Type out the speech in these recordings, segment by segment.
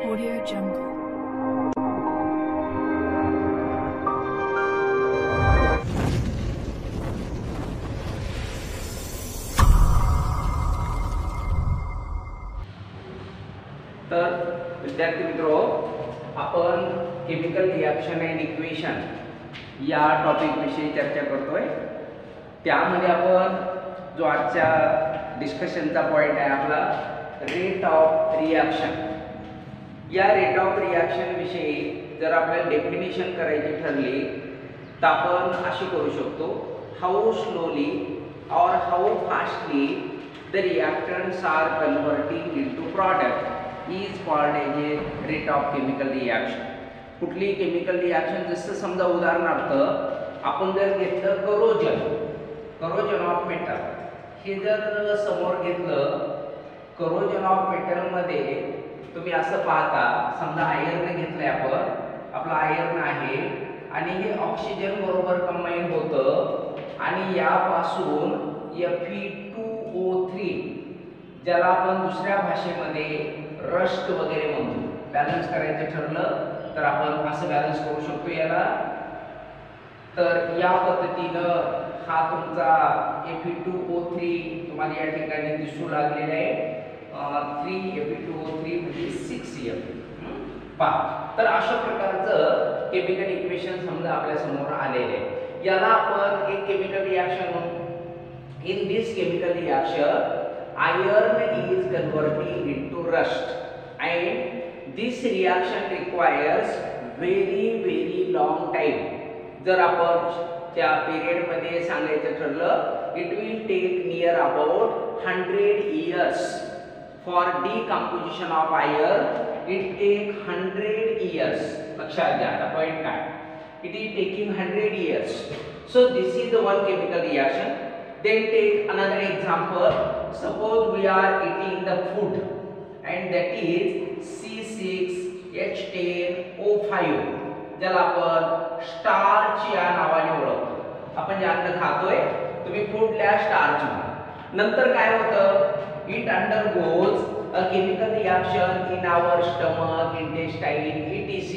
Audio Jungle. तर विद्यार्थी मित्रो, आपण केमिकल रिॲक्शन अँड इक्वेशन या टॉपिक विषयी चर्चा करतोय। त्यामध्ये आपण जो आजच्या डिस्कशनचा पॉइंट आहे आपला रेट ऑफ रिॲक्शन। या रेट ऑफ रिॲक्शन विषयी जर आपल्याला डेफिनेशन करायची ठरली तर आपण अशी करू शकतो, how slowly or how fastly the reactants are converting into product is called as a rate of chemical reaction. कुठली केमिकल रिॲक्शन, जसं समजा उदाहरणार्थ आपण जर घेतलं करोजन ऑफ मेटल, हे जर समोर घेतलं करोजन ऑफ मेटल मध्ये तुम्ही असं पाहता, समजा आयर्न घेतलंय आपण, आपला आयर्न आहे आणि हे ऑक्सिजन बरोबर कंबाईन होतं आणि यापासून Fe2O3 ज्याला आपण दुसऱ्या भाषेमध्ये रस्ट वगैरे म्हणतो, बॅलन्स करायचं ठरलं तर आपण असं बॅलन्स करू शकतो याला। तर या पद्धतीनं हा तुमचा Fe2O3 तुम्हाला या ठिकाणी दिसू लागलेला आहे, 3Fe2O3 म्हणजे 6F पहा। तर अशा प्रकारचं केमिकल इक्वेशन समजा आपल्या समोर आलेले आहे, याला आपण एक केमिकल रिॲक्शन म्हणू। In this chemical reaction iron is converting into rust and this reaction requires very long time। जर आपण त्या पिरियड मध्ये सांगायचं ठरलं, it will take near about 100 years for decomposition of iron, it take 100 years। लक्षात घ्या आता पॉइंट काय, it is taking 100 years। so this is the one chemical reaction। then take another example, suppose we are eating the food and that is C6H10O5 ज्याला आपण starch या नावाने ओळखतो। आपण जे अन्न खातोय तुम्ही फूडला स्टार्च म्हणा। नंतर काय होतं, it undergoes a chemical reaction in our stomach, intestine etc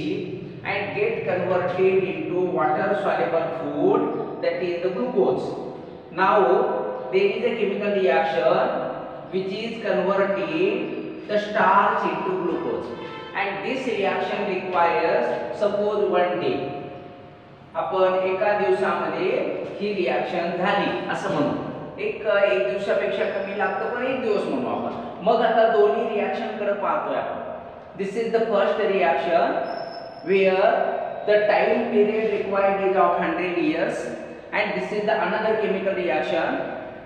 and get converted into water soluble food, that is the glucose। now there is a chemical reaction which is converting the starch into glucose and this reaction requires suppose one day। आपण एका दिवसामध्ये ही reaction झाली असं म्हणू, एक दिवसापेक्षा कमी लागतं पण एक दिवस म्हणू आपण। मग आता दोन्ही रिॲक्शन कडे पाहतोय आपण। This is the first reaction where the time period required is of 100 years and this is the another chemical reaction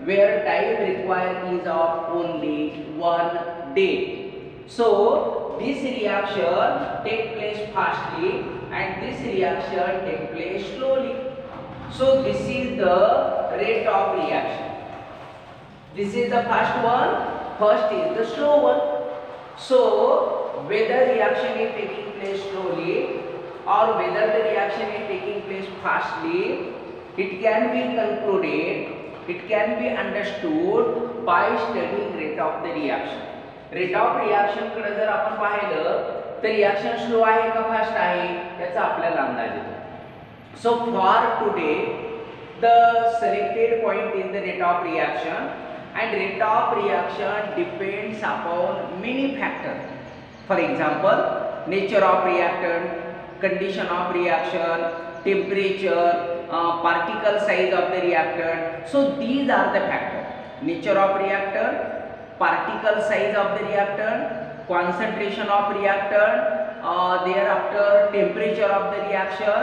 where time required is of only 1 day। so this reaction take place fastly and this reaction take place slowly। so this is the rate of reaction। this is the first one, first is the slow one। so whether reaction is taking place slowly or whether the reaction is taking place fastly, it can be concluded, it can be understood by studying rate of the reaction। rate of reaction कडे जर आपण पाहिलं तर reaction slow आहे का fast आहे याचा आपल्याला अंदाज येतो। so for today the selected point is the rate of reaction and rate of reaction depends upon many factors। for example, nature of reactant, condition of reaction, temperature, particle size of the reactant। so these are the factors, nature of reactant, particle size of the reactant, concentration of reactant, thereafter temperature of the reaction।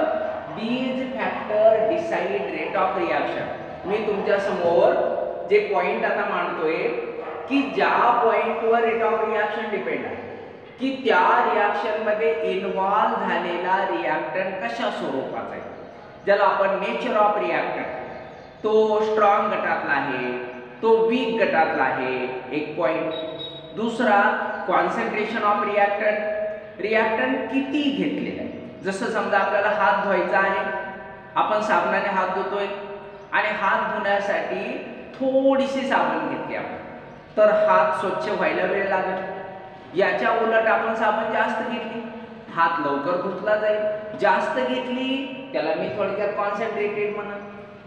these factors decide rate of reaction। मी तुमच्या समोर जे point आता मांडतोय की ज्या पॉइंटवर rate of reaction depend आहे की त्या reaction मध्ये इन्व्हॉल्व झालेला रिॲक्टंट कशा स्वरूपाचा आहे, ज्याला आपण नेचर ऑफ रिॲक्टंट, तो स्ट्रॉंग गटातला आहे, तो वीक गटातला आहे, एक पॉइंट। दुसरा कॉन्सन्ट्रेशन ऑफ रिॲक्टंट, रिॲक्टंट किती घेतलेला आहे। जसं समजा आपल्याला हात धुवायचा आहे, आपण साबणाने हात धुतोय आणि हात धुण्यासाठी थोडीशी साबण घेतली आपण, तर हात स्वच्छ व्हायला वेळ लागेल। याच्या उलट आपण साबण जास्त घेतली, हात लवकर धुतला जाईल. जास्त घेतली त्याला मी थोडक्यात कॉन्सन्ट्रेटेड म्हणा,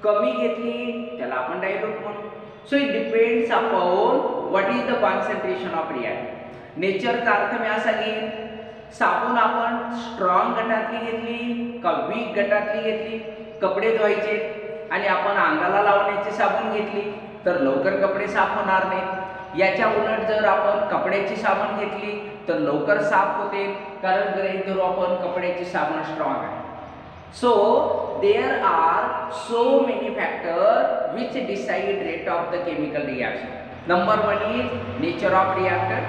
कमी घेतली त्याला आपण डायल्यूट म्हणू. So it depends upon what is the concentration of reactant. नेचरचा अर्थ मी असा घेईन, साबण आपण स्ट्रॉंग गटातली घेतली का वीक गटातली घेतली. कपडे धुवायचे आणि आपण अंगाला लावण्याची साबण घेतली तर लवकर कपडे साफ होणार नाहीत. याच्या उलट जर आपण कपड्याची साबण घेतली तर लवकर साफ होते, कारण गृहीत धरू आपण कपड्याची साबण स्ट्रॉंग आहे. So there are so many factors which decide rate of the chemical reaction. Number 1 is nature of reactant.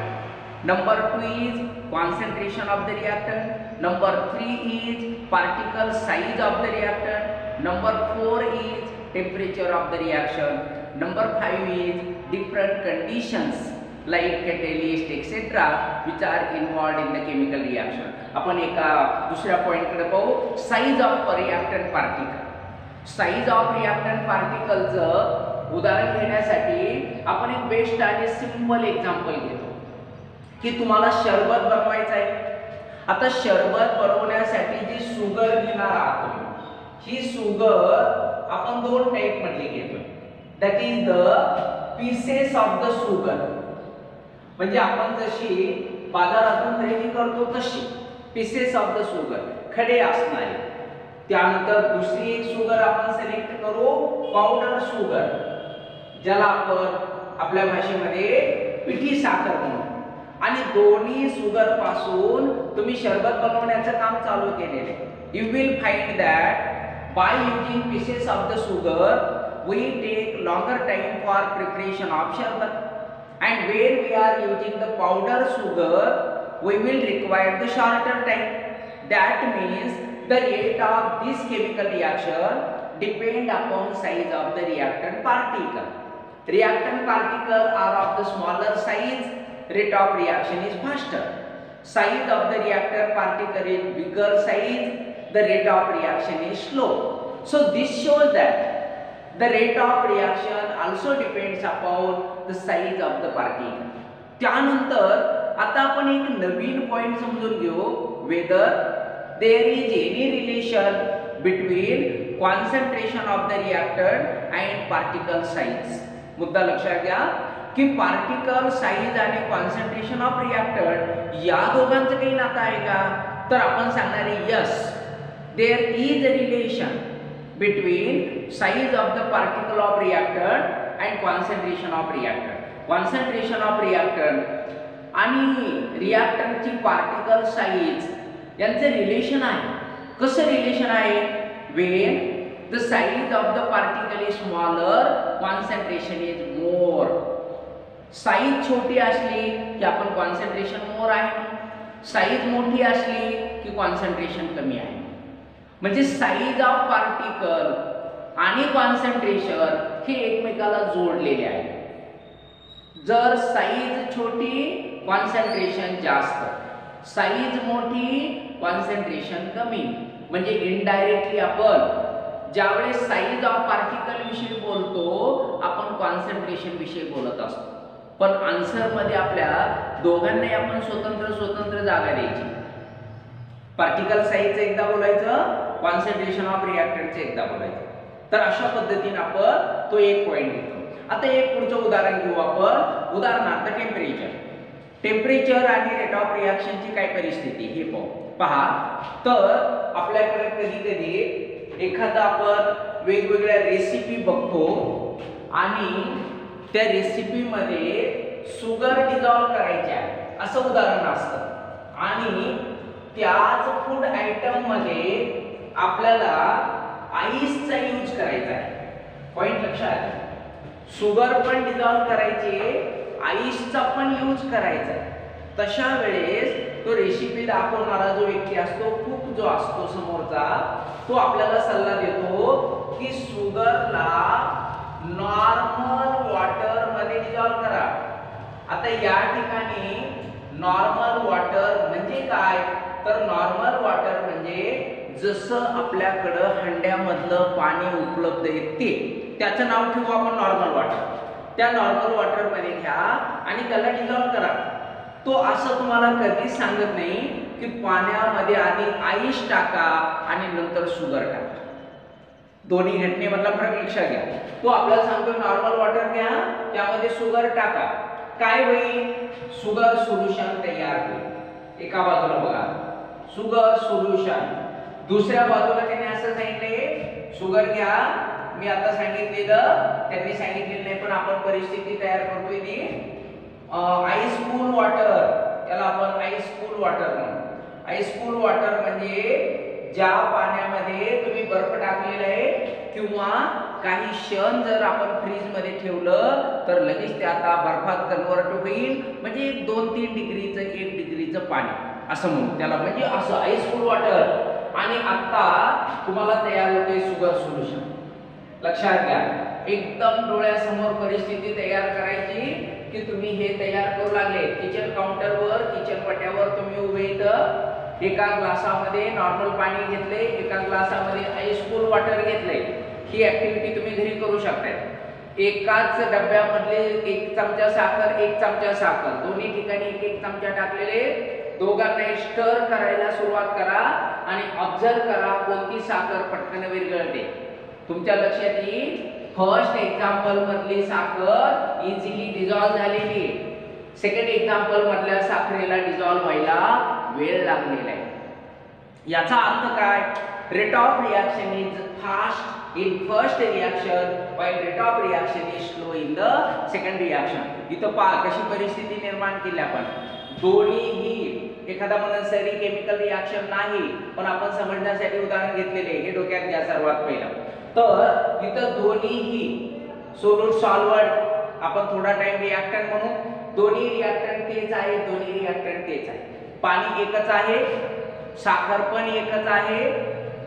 Number 2 is concentration of the reactant. Number 3 is particle size of the reactant. Number 4 is temperature of the reaction. Number 5 is different conditions like catalyst etc. which are involved in the chemical reaction. आपण एका दुसऱ्या point कडे पाहू, size of reactant particle. Size of reactant पार्टिकलचं उदाहरण घेण्यासाठी आपण एक बेस्ट आणि सिंपल एक्झाम्पल घेतो की तुम्हाला शरबत बनवायचं आहे. आता शरबत बनवण्यासाठी जी सुगर घेणार आहात तुम्ही, ही सुगर आपण दोन टाइप मधली घेतोय. That is the pieces of the sugar. म्हणजे आपण जशी बाजारातून खरेदी करतो तशी पीसेस ऑफ द सुगर, खडे असणारे. त्यानंतर दुसरी एक सुगर आपण सिलेक्ट करू, पावडर सुगर, ज्याला आपण आपल्या भाषेमध्ये पिठी साखर म्हणतो. आणि दोन्ही सुगर पासून तुम्ही शरबत बनवण्याचं काम चालू केलेले. You will find that by using pieces of the sugar we take longer time for preparation of sharbat. And when we are using the powder sugar, we will require the shorter time. That means the rate of this chemical reaction depend upon size of the reactant particle. Reactant particle are of the smaller size, rate of reaction is faster. Size of the reactant particle is bigger size, the rate of reaction is slow. So this shows that the rate of reaction also depends upon the size of the particle. त्यानंतर आता आपण एक नवीन point समजून घेऊ, whether there is any relation between concentration of the reactant and particle size. मुद्दा लक्षात घ्या की पार्टिकल साइज आणि कॉन्सन्ट्रेशन ऑफ रिएक्टंट या दोघांचं काही नातं आहे का, तर आपण सांगणार आहे yes, there is a relation between size of the particle of reactant and concentration of reactant. Concentration of reactant आणि reactant ची particle size यांचे रिलेशन आहे. कसं रिलेशन आहे? when the size of the particle is smaller, concentration is more. Size छोटी असली की आपण कॉन्सन्ट्रेशन मोर आहे, साइज मोठी असली की कॉन्सन्ट्रेशन कमी आहे. म्हणजे साइज ऑफ पार्टिकल आणि कॉन्सन्ट्रेशन हे एकमेकाला जोडलेले आहे. जर साइज छोटी कॉन्सन्ट्रेशन जास्त, साइज मोठी कॉन्सन्ट्रेशन कमी. म्हणजे इनडायरेक्टली आपण ज्यावेळेस साइज ऑफ पार्टिकल विषयी बोलतो आपण कॉन्सन्ट्रेशन विषयी बोलत असतो, पण आन्सर मध्ये आपल्या दोघांनाही आपण स्वतंत्र जागा द्यायची. पार्टिकल साइजचं एकदा बोलायचं, कॉन्सन्ट्रेशन ऑफ रिएक्टंटचं एकदा बोलायचं. तर अशा पद्धतीने आपण तो एक पॉइंट घेतो. आता एक पुढचं उदाहरण घेऊ आपण. उदाहरणार्थ टेम्परेचर आणि रेट ऑफ रिएक्शनची काय परिस्थिती हे पाहू. पहा, तर आपल्याकडे कधी एखादा आपण वेगवेगळ्या रेसिपी बघतो आणि त्या रेसिपीमध्ये शुगर डिझॉल्व करायची आहे असं उदाहरण असतं, आणि त्याच फूड आयटम मध्ये आपल्याला आईसचा यूज करायचा आहे. पॉइंट लक्षात आला. शुगर पण डिझॉल्व करायची, आईसचा पण यूज करायचा आहे. तशा वेळेस तो रेसिपी दाखवणारा जो व्यक्ती असतो, कुक जो असतो समोरचा, तो आपल्याला सल्ला देतो की शुगरला नॉर्मल वॉटर मध्ये डिझॉल्व करा. आता या ठिकाणी नॉर्मल वॉटर म्हणजे काय, तर नॉर्मल वॉटर म्हणजे जसं आपल्याकडं हंड्यामधलं पाणी उपलब्ध आहे ते, त्याचं नाव ठेवू आपण नॉर्मल वॉटर. त्या नॉर्मल वॉटर मध्ये घ्या आणि त्याला डिझॉल्व करा. तो असं तुम्हाला कधीच सांगत नाही की पाण्यामध्ये आधी आईस टाका आणि नंतर शुगर टाका. दोन्ही घटनेमधला फरक लक्षात घ्या. तो आपल्याला सांगतो नॉर्मल वॉटर घ्या, त्यामध्ये शुगर टाका. काय होईल? शुगर सोल्युशन तयार होईल. एका बाजूला बघा शुगर सोल्युशन, दुसऱ्या बाजूला त्यांनी असं सांगितले शुगर घ्या. मी आता सांगितलेलं त्यांनी सांगितलेलं नाही, पण आपण परिस्थिती तयार करतोय ती आईस कूल वॉटर, त्याला आपण आईस कूल वॉटर म्हणतो. आईस कूल वॉटर म्हणजे ज्या पाण्यामध्ये तुम्ही बर्फ टाकलेला आहे किंवा काही क्षण जर आपण फ्रीज मध्ये ठेवलं तर लगेच ते आता बर्फात कन्वर्ट होईल, म्हणजे 2-3 डिग्रीचं 1 डिग्रीचं पाणी असं म्हणू त्याला, म्हणजे असं आईस कूल वॉटर. आणि आता तुम्हाला तयार होते शुगर सोल्युशन. लक्षात घ्या, एकदम डोळ्यासमोर परिस्थिती तयार करायची की तुम्ही हे तयार करू लागले. किचन काउंटरवर, किचन पट्ट्यावर तुम्ही उभे इथं एका ग्लासामध्ये नॉर्मल पाणी घेतले, एका ग्लासामध्ये आईस कूल वॉटर घेतले. ही ऍक्टिव्हिटी तुम्ही घरी करू शकता. एकाच डब्यामधले 1 चमचा साखर, 1 चमचा साखर, दोन्ही ठिकाणी 1-1 चमचा टाकलेले, दोघांना स्टर करायला सुरुवात करा आणि ऑब्झर्व करा कोणती साखर पटकन विरघळते. तुमच्या लक्षात येईल फर्स्ट एक्झाम्पल मधली साखर इझिली डिझॉल्व झालेली, सेकंड एक्झाम्पल मधल्या साखरेला डिझॉल्व व्हायला वेळ लागलेला आहे. याचा अर्थ काय? Rate of reaction is fast in first reaction while rate of reaction is slow in the second reaction. इथं पहा कशी परिस्थिती निर्माण केली आपण. दोन्हीही एखादा म्हणून सरी केमिकल रिएक्शन नाही, पण आपण समजण्यासाठी उदाहरण घेतलेले हे डोक्यात घ्या सर्वात पहिलं. तर इथं दोन्हीही सोल्यूट सॉल्व्हंट आपण थोडा टाइम रिएक्टंट म्हणू. दोन्ही रिएक्टंट तेच आहे, दोन्ही रिएक्टंट तेच आहे. पाणी एकच आहे, साखर पण एकच आहे,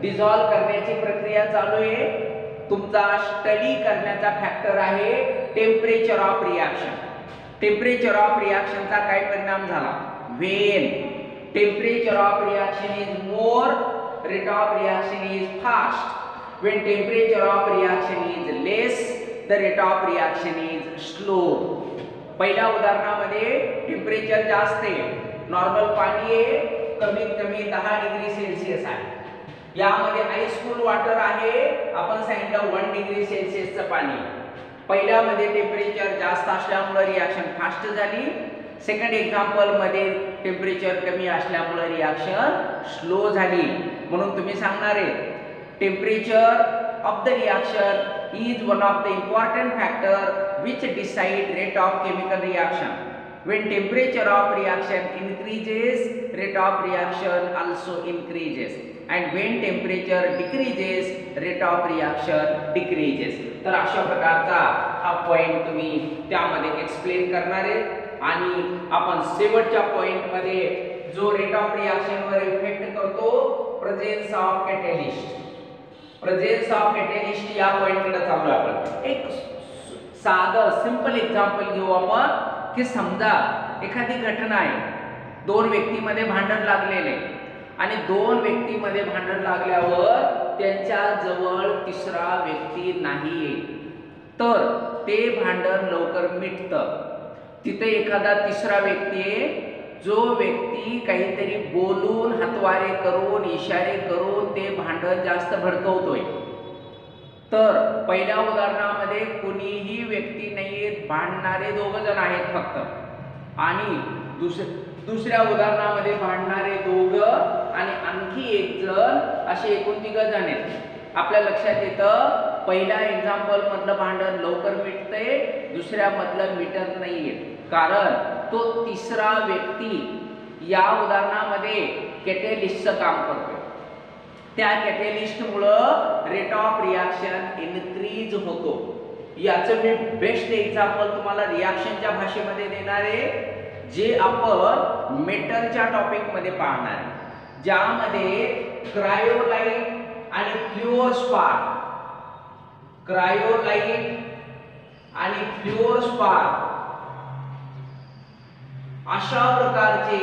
डिझॉल्व करण्याची प्रक्रिया चालू आहे. तुमचा स्टडी करण्याचा फॅक्टर आहे temperature of reaction. Temperature of रिएक्शनचा काय परिणाम झाला? When temperature of reaction is more, rate of reaction is fast. When temperature of reaction is less, the rate of reaction is slow. पहिल्या उदाहरणामध्ये टेम्परेचर जास्त आहे, नॉर्मल पाणी आहे, कमीत कमी 10 डिग्री सेल्सिअस आहे. यामध्ये आईस कूल वॉटर आहे, आपण सांगितलं 1 डिग्री सेल्सिअसचं पाणी. पहिल्यामध्ये टेम्परेचर जास्त असल्यामुळे रिएक्शन फास्ट झाली. सेकंड एक्झाम्पल मध्ये टेम्परेचर कमी असल्यामुळे रिएक्शन स्लो झाली. म्हणून तुम्ही सांगणार आहे temperature of the reaction is one of the important factor which decide rate of chemical reaction. When temperature of reaction increases, rate of reaction also increases, and when temperature decreases, rate of reaction decreases. तर अशा प्रकारचा हा point तुम्ही त्यामध्ये explain करणार आहे. आणि आपण शेवटच्या पॉइंट मध्ये जो रेट ऑफ रिएक्शन वर इफेक्ट करतो, presence of catalyst. Presence of catalyst या पॉइंटकडे चाललो आपण. एक साधं सिंपल एक्झाम्पल घेऊ आपण की समजा एखादी घटना आहे, 2 व्यक्तीमध्ये भांडण लागलेले आणि 2 व्यक्तीमध्ये भांडण लागल्यावर त्यांच्या जवळ तिसरा व्यक्ती नाहीये, तर ते भांडण लवकर मिटतं. तिथे एखादा तिसरा व्यक्ती आहे, जो व्यक्ती काहीतरी बोलून, हातवारे करून, इशारे करून ते भांडण जास्त भडकवतोय. तर पहिल्या उदाहरणामध्ये कोणीही व्यक्ती नाहीये, भांडणारे 2 जण आहेत फक्त. आणि दुसऱ्या उदाहरणामध्ये भांडणारे 2 आणि आणखी 1 जण, असे एकूण 3 जण आहेत. आपल्या लक्षात येतं पहिल्या एक्झाम्पल मधलं भांडण लवकर मिटतंय, दुसऱ्या मधलं मिटत नाहीये, कारण तो तिसरा व्यक्ती या उदाहरणामध्ये कॅटॅलिस्टचं काम करतो. त्या कॅटॅलिस्टमुळं रेट ऑफ रिएक्शन इन्क्रीज होतो. याचं मी बेस्ट एक्झाम्पल तुम्हाला रिएक्शनच्या भाषेमध्ये देणार आहे, जे आपण मेटलच्या टॉपिक मध्ये पाहणार आहे, ज्यामध्ये क्रायोलाइट आणि फ्लोरोस्पार्क, क्रायोलाइट आणि फ्लोरोस्पार्क अशा प्रकारचे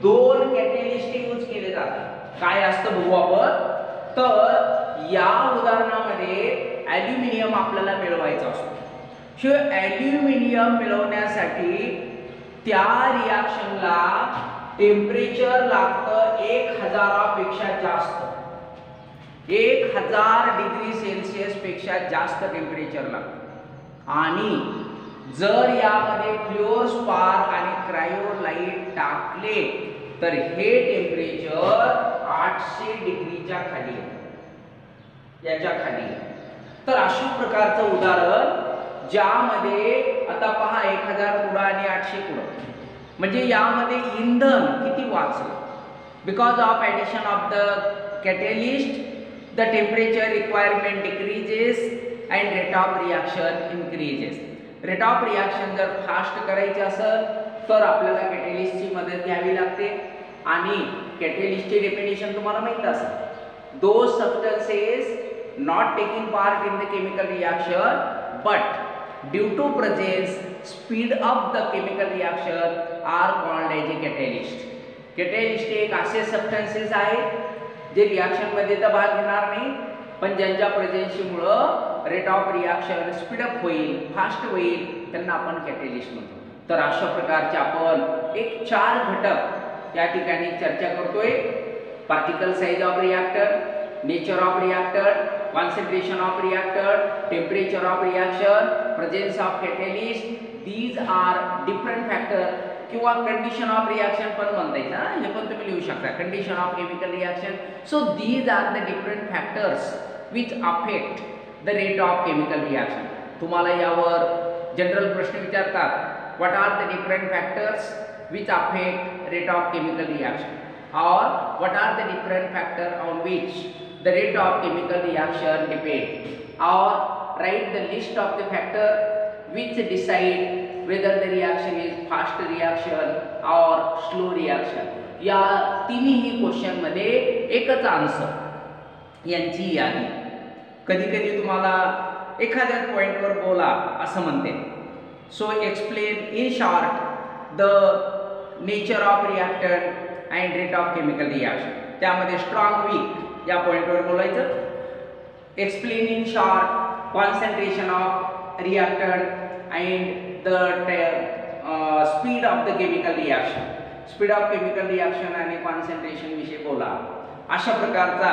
2 कॅटॅलिस्ट यूज केले जातात. काय असतं बघू आपण. तर या उदाहरणामध्ये ॲल्युमिनियम आपल्याला मिळवायचं असतो. ॲल्युमिनियम मिळवण्यासाठी त्या रिॲक्शनला टेम्परेचर लागतं 1000 पेक्षा जास्त, 1000 डिग्री सेल्सिअस पेक्षा जास्त टेम्परेचर लागतं। आणि जर यामध्ये फ्लोरोस्पार्क आणि क्रायोलाइट टाकले तर हे टेम्परेचर 800 डिग्रीच्या खाली येतं, याच्या खाली येतं। तर अशा प्रकारचं उदाहरण ज्यामध्ये आता पहा 1000 कुडा आणि 800 कुडा, म्हणजे यामध्ये इंधन किती वाचलं। Because of addition of the catalyst the temperature requirement decreases and rate of reaction increases. Rate of reaction जर फास्ट करायची असेल तर आपल्याला कॅटलिस्टची मदत घ्यावी लागते। आणि कॅटलिस्टची डेफिनेशन तुम्हाला माहित असेल, those substances not taking part in the chemical reaction but due to presence speed up the chemical reaction are called as a catalyst। catalyst एक असे सबस्टन्सेस आहेत जे रिॲक्शन मध्ये तर भाग घेणार नाही पण ज्यांच्या प्रेझेन्सीमुळे rate of reaction speed up होईल, फास्ट होईल, त्यांना आपण कॅटलिस्ट म्हणतो। तर अशा प्रकारचे आपण एक 4 घटक या ठिकाणी चर्चा करतोय। Particle size of reactor, nature of reactor, concentration of reactor, temperature of reaction, presence of catalyst, these are different factor किंवा condition of reaction पण म्हणता येईल ना, हे पण तुम्ही लिहू शकता, condition of chemical reaction। so these are the different factors which affect the rate of chemical reaction। तुम्हाला यावर जनरल प्रश्न विचारतात, what are the different factors which affect rate of chemical reaction or what are the different factor on which the rate of chemical reaction depend or write the list of the factor which decide whether the reaction is fast reaction or slow reaction। या तिन्ही question मध्ये एकच answer यांची यादी। कधी कधी तुम्हाला एखाद्या पॉइंटवर बोला असं म्हणते, so explain in short the nature of reactant and rate of chemical reaction. त्यामध्ये स्ट्रॉंग वीक या पॉइंटवर बोलायचं। Explain in short concentration of reactant and the speed of the chemical reaction, speed of chemical reaction आणि concentration विषयी बोला। अशा प्रकारचा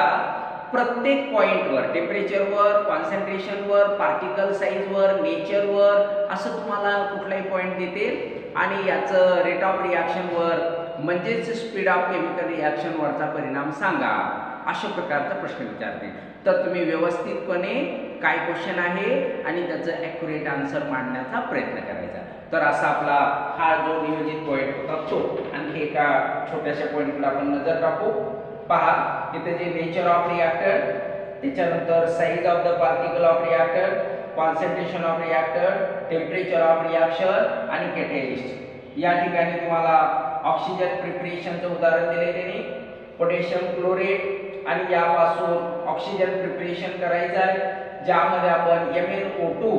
प्रत्येक पॉइंटवर, टेम्परेचरवर, कॉन्सन्ट्रेशनवर, particle साईजवर, नेचरवर असं तुम्हाला कुठलाही पॉइंट देते आणि याचं रेट ऑफ रिॲक्शनवर म्हणजेच स्पीड ऑफ केमिकल रिॲक्शनवरचा परिणाम सांगा, अशा प्रकारचा प्रश्न विचारते। तर तुम्ही व्यवस्थितपणे काय क्वेश्चन आहे आणि त्याचं ॲक्युरेट आन्सर मांडण्याचा प्रयत्न करायचा। तर असा आपला हा जो नियोजित पॉईंट होता तो, आणखी एका छोट्याशा पॉईंटवर आपण नजर टाकू। पहा इथे जे नेचर ऑफ रिॲक्टर, त्याच्यानंतर size of the particle of reactor, concentration of reactor, temperature of reaction आणि कॅटलिस्ट। या ठिकाणी तुम्हाला ऑक्सिजन प्रिपरेशनचं उदाहरण दिले त्यांनी, पोटॅशियम क्लोरेट आणि यापासून ऑक्सिजन प्रिपरेशन करायचं आहे ज्यामध्ये आपण MnO2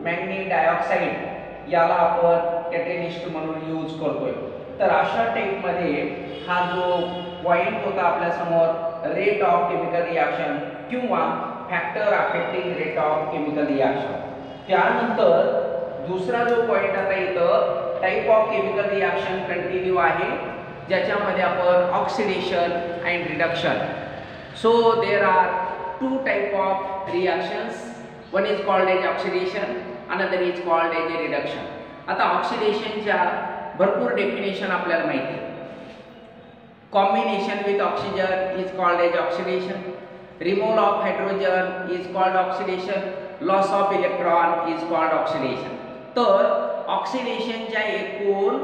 मॅग्नीज डायऑक्साइड याला आपण कॅटलिस्ट म्हणून यूज करतोय। तर अशा टाइपमध्ये हा जो पॉइंट होता आपल्या समोर रेट ऑफ केमिकल रिॲक्शन किंवा factor affecting rate of chemical reaction. त्यानंतर दुसरा जो पॉइंट आता इथं type of chemical reaction continue आहे ज्याच्यामध्ये आपण oxidation and reduction. So there are 2 type of reactions, one is called as oxidation, another is called as a reduction. आता ऑक्सिडेशनच्या भरपूर डेफिनेशन आपल्याला माहिती आहे। Combination with oxygen is called as oxidation, removal of hydrogen is called oxidation, loss of electron is called oxidation. तर ऑक्सिडेशनच्या एकूण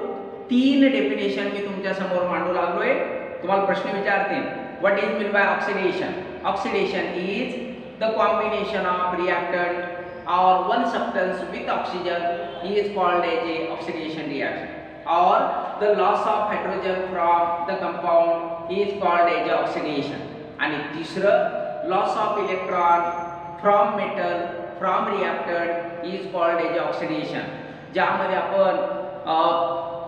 3 definition मी तुमच्या समोर मांडू लागलोय। तुम्हाला प्रश्न विचारतील, what is mean by oxidation? Oxidation is the combination of reactant or one substance with oxygen is called as a oxidation reaction, or the loss of hydrogen from the compound is called as oxidation। आणि तिसरं loss of electron from metal from reactant is called as oxidation। ज्यामध्ये आपण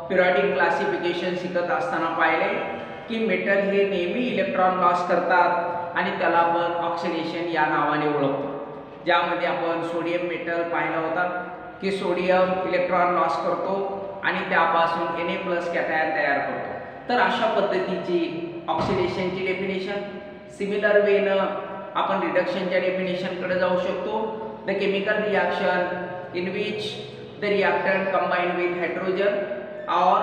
periodic classification शिकत असताना पाहिले की metal हे नेहमी इलेक्ट्रॉन लॉस करतात आणि त्याला आपण ऑक्सिडेशन या नावाने ओळखतो। ज्यामध्ये आपण सोडियम मेटल पाहिला होता की सोडियम इलेक्ट्रॉन लॉस करतो आणि त्यापासून Na+ कॅटायन तयार करतो. तर अशा पद्धतीची ऑक्सिडेशनची डेफिनेशन. सिमिलर वेनं आपण रिडक्शनच्या डेफिनेशनकडे जाऊ शकतो. The chemical reaction in which the reactant combine with hydrogen or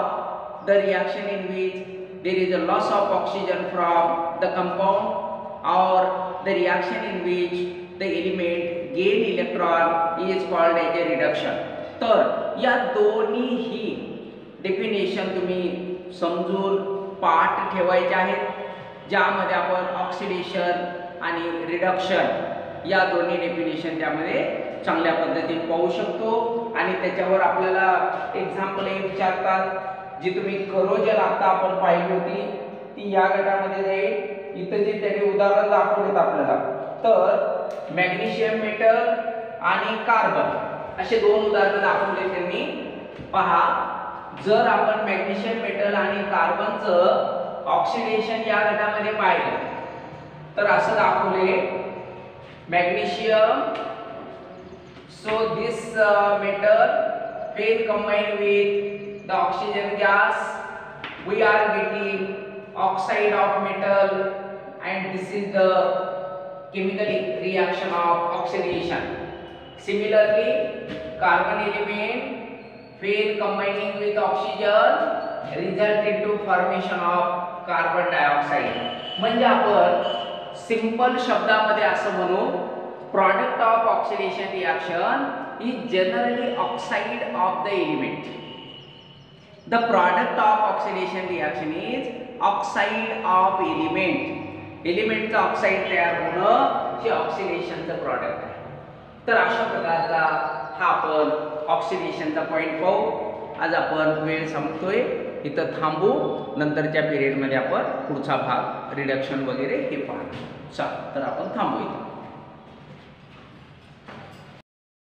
the reaction in which there is a loss of oxygen from the compound or the reaction in which the element gain electron is called as a reduction. तर या दोन्हीही definition तुम्ही समजून पाठ ठेवायचे आहेत, ज्यामध्ये आपण ऑक्सिडेशन आणि रिडक्शन या दोन्ही डेफिनेशन त्यामध्ये चांगल्या पद्धतीने पाहू शकतो. आणि त्याच्यावर आपल्याला एक्झाम्पल विचारतात जी तुम्ही करोजल आता आपण पाहिली होती ती या गटामध्ये जाईल. इथं जे त्यांनी उदाहरण दाखवलेत आपल्याला, तर मॅग्नेशियम मेटल आणि कार्बन असे दोन उदाहरण दाखवले त्यांनी. पहा, जर आपण मॅग्नेशियम मेटल आणि कार्बनचं ऑक्सिडेशन या गटामध्ये पाहिलं तर असं दाखवले magnesium, so this metal when combined with the oxygen gas we are getting oxide of metal and this is the chemical reaction of oxidation. Similarly, carbon element when combining with oxygen result into formation of carbon dioxide. म्हणजे आपण simple शब्दामध्ये असं म्हणू, product of oxidation reaction is generally oxide of the element. The product of oxidation reaction is oxide of element. एलिमेंटचं oxide तयार होणं हे ऑक्सिडेशनचं product आहे. तर अशा प्रकारचा हा आपण ऑक्सिडेशनचा पॉईंट पाहू. आज आपण वेळ संपतोय, इथं थांबू. नंतरच्या पिरियडमध्ये आपण पुढचा भाग रिडक्शन वगैरे हे पाहू. चल तर आपण थांबू इथं.